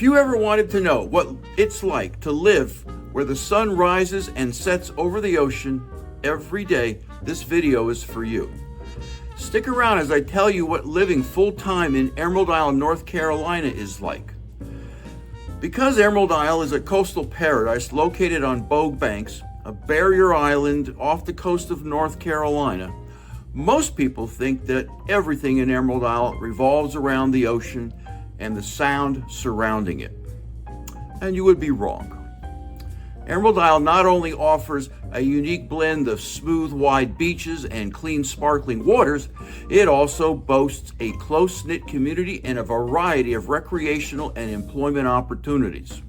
If you ever wanted to know what it's like to live where the sun rises and sets over the ocean every day, this video is for you. Stick around as I tell you what living full-time in Emeraldisle, North Carolina is like. Because Emeraldisle is a coastal paradise located on Bogue Banks, a barrier island off the coast of North Carolina, most people think that everything in Emeraldisle revolves around the ocean and the sound surrounding it. And you would be wrong. Emeraldisle not only offers a unique blend of smooth, wide beaches and clean, sparkling waters, it also boasts a close-knit community and a variety of recreational and employment opportunities.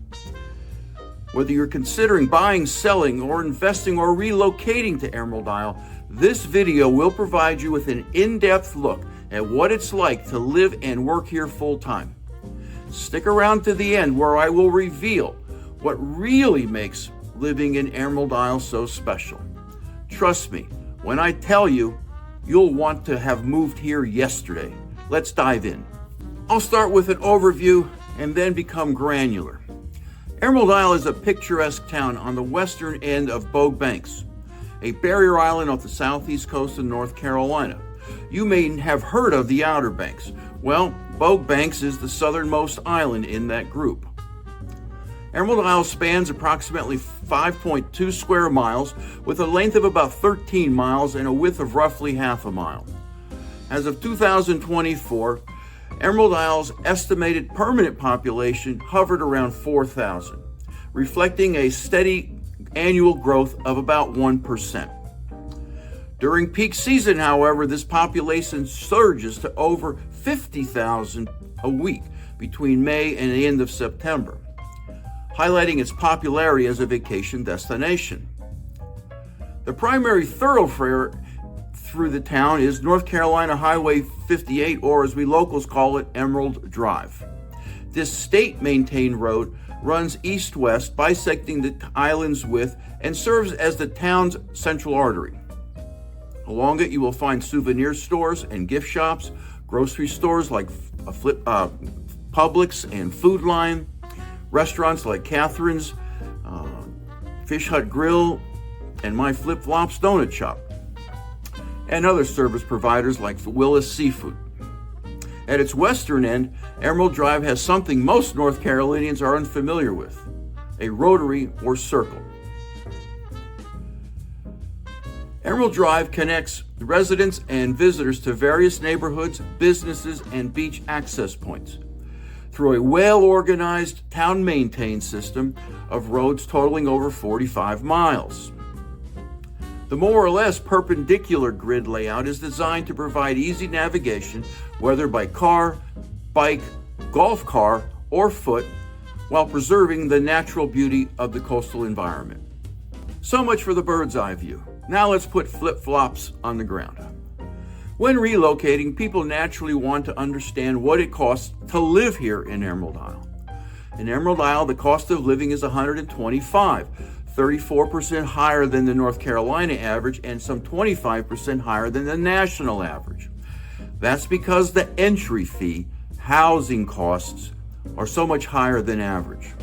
Whether you're considering buying, selling, or investing or relocating to Emeraldisle, this video will provide you with an in-depth look at what it's like to live and work here full-time. Stick around to the end where I will reveal what really makes living in Emeraldisle so special. Trust me, when I tell you, you'll want to have moved here yesterday. Let's dive in. I'll start with an overview and then become granular. Emeraldisle is a picturesque town on the western end of Bogue Banks, a barrier island off the southeast coast of North Carolina. You may have heard of the Outer Banks. Well, Bogue Banks is the southernmost island in that group. Emeraldisle spans approximately 5.2 square miles with a length of about 13 miles and a width of roughly half a mile. As of 2024, Emeraldisle's estimated permanent population hovered around 4,000, reflecting a steady annual growth of about 1%. During peak season, however, this population surges to over 50,000 a week between May and the end of September, highlighting its popularity as a vacation destination. The primary thoroughfare through the town is North Carolina Highway 58, or as we locals call it, Emerald Drive. This state-maintained road runs east-west, bisecting the island's width, and serves as the town's central artery. Along it, you will find souvenir stores and gift shops, grocery stores like Publix and Food Line, restaurants like Catherine's, Fish Hut Grill, and My Flip Flops Donut Shop, and other service providers like Willis Seafood. At its western end, Emerald Drive has something most North Carolinians are unfamiliar with: a rotary or circle. Emerald Drive connects residents and visitors to various neighborhoods, businesses, and beach access points through a well-organized, town-maintained system of roads totaling over 45 miles. The more or less perpendicular grid layout is designed to provide easy navigation, whether by car, bike, golf car, or foot, while preserving the natural beauty of the coastal environment. So much for the bird's eye view. Now let's put flip-flops on the ground. When relocating, people naturally want to understand what it costs to live here in Emeraldisle. In Emeraldisle, the cost of living is $125, 34% higher than the North Carolina average and some 25% higher than the national average. That's because the entry fee, housing costs, are so much higher than average.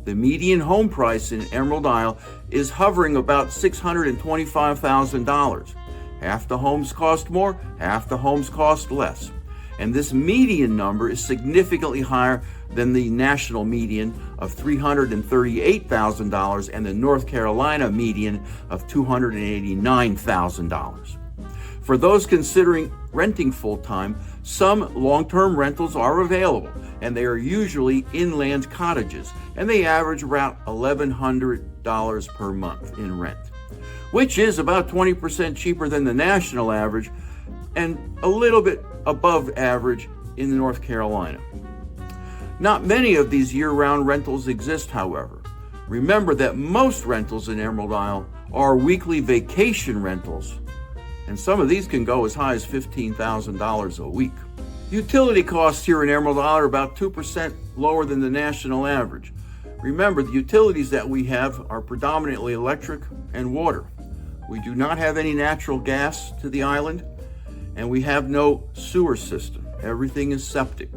The median home price in Emeraldisle is hovering about $625,000. Half the homes cost more, half the homes cost less. And this median number is significantly higher than the national median of $338,000 and the North Carolina median of $289,000. For those considering renting full-time, some long-term rentals are available, and they are usually inland cottages, and they average around $1,100 per month in rent, which is about 20% cheaper than the national average and a little bit above average in North Carolina. Not many of these year-round rentals exist, however. Remember that most rentals in Emeraldisle are weekly vacation rentals, and some of these can go as high as $15,000 a week. Utility costs here in Emeraldisle are about 2% lower than the national average. Remember, the utilities that we have are predominantly electric and water. We do not have any natural gas to the island, and we have no sewer system. Everything is septic.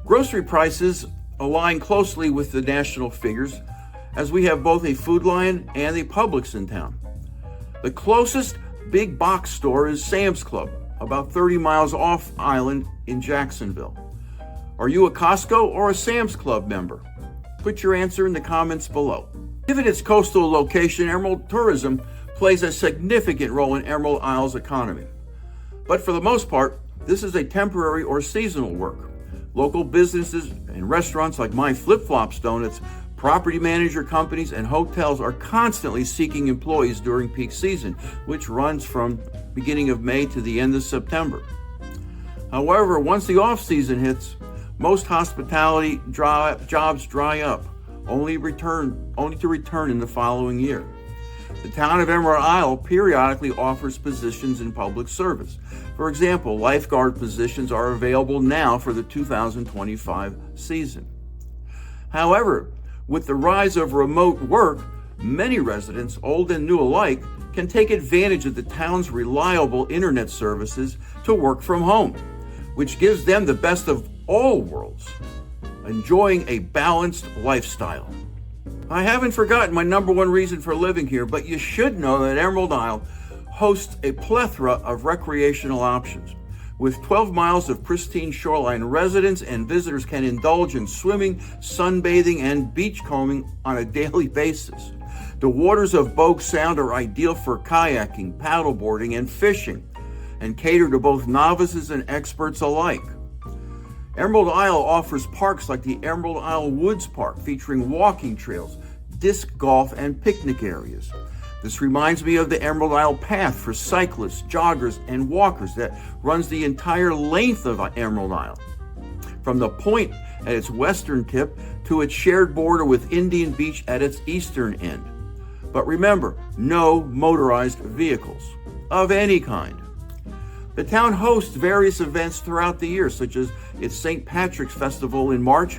Grocery prices align closely with the national figures, as we have both a Food Lion and a Publix in town. The closest big box store is Sam's Club, about 30 miles off island in Jacksonville. Are you a Costco or a Sam's Club member? Put your answer in the comments below. Given its coastal location, Emerald tourism plays a significant role in Emeraldisle's economy. But for the most part, this is a temporary or seasonal work. Local businesses and restaurants like My Flip Flops Donuts, property manager companies, and hotels are constantly seeking employees during peak season, which runs from beginning of May to the end of September. However, once the off-season hits, most hospitality jobs dry up, only to return in the following year. The town of Emeraldisle periodically offers positions in public service. For example, lifeguard positions are available now for the 2025 season. However, with the rise of remote work, many residents, old and new alike, can take advantage of the town's reliable internet services to work from home, which gives them the best of all worlds, enjoying a balanced lifestyle. I haven't forgotten my number one reason for living here, but you should know that Emeraldisle hosts a plethora of recreational options. With 12 miles of pristine shoreline, residents and visitors can indulge in swimming, sunbathing, and beachcombing on a daily basis. The waters of Bogue Sound are ideal for kayaking, paddleboarding, and fishing, and cater to both novices and experts alike. Emeraldisle offers parks like the Emeraldisle Woods Park, featuring walking trails, disc golf, and picnic areas. This reminds me of the Emeraldisle Path for cyclists, joggers, and walkers that runs the entire length of Emeraldisle, from the point at its western tip to its shared border with Indian Beach at its eastern end. But remember, no motorized vehicles of any kind. The town hosts various events throughout the year, such as its St. Patrick's Festival in March,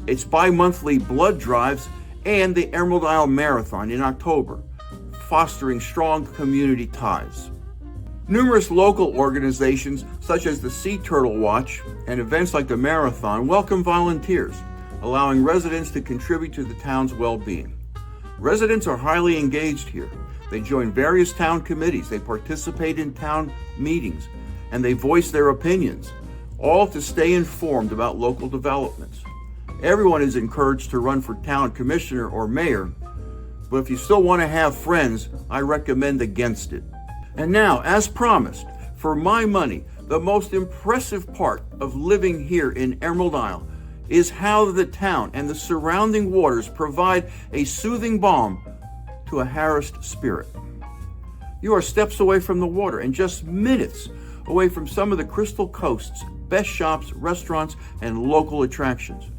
its bi-monthly blood drives, and the Emeraldisle Marathon in October, fostering strong community ties. Numerous local organizations, such as the Sea Turtle Watch and events like the Marathon, welcome volunteers, allowing residents to contribute to the town's well-being. Residents are highly engaged here. They join various town committees, they participate in town meetings, and they voice their opinions, all to stay informed about local developments. Everyone is encouraged to run for town commissioner or mayor, but if you still want to have friends, I recommend against it. And now, as promised, for my money, the most impressive part of living here in Emeraldisle is how the town and the surrounding waters provide a soothing balm to a harassed spirit. You are steps away from the water and just minutes away from some of the Crystal Coast's best shops, restaurants, and local attractions.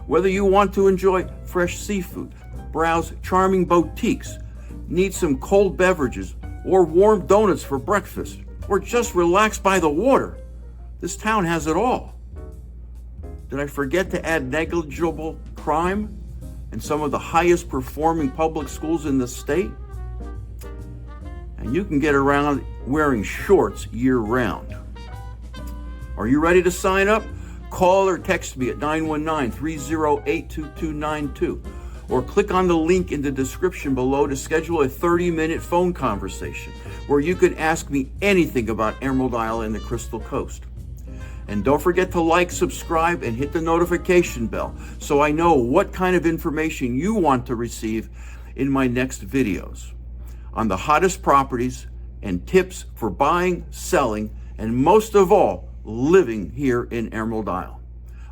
Whether you want to enjoy fresh seafood, browse charming boutiques, need some cold beverages, or warm donuts for breakfast, or just relax by the water, this town has it all. Did I forget to add negligible crime and some of the highest performing public schools in the state? And you can get around wearing shorts year-round. Are you ready to sign up? Call or text me at 919-308-2292 or click on the link in the description below to schedule a 30-minute phone conversation where you can ask me anything about Emeraldisle and the Crystal Coast. And don't forget to like, subscribe, and hit the notification bell so I know what kind of information you want to receive in my next videos on the hottest properties and tips for buying, selling, and most of all, living here in Emeraldisle.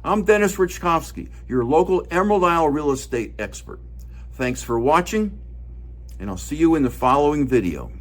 I'm Dennis Richkovsky, your local Emeraldisle real estate expert. Thanks for watching, and I'll see you in the following video.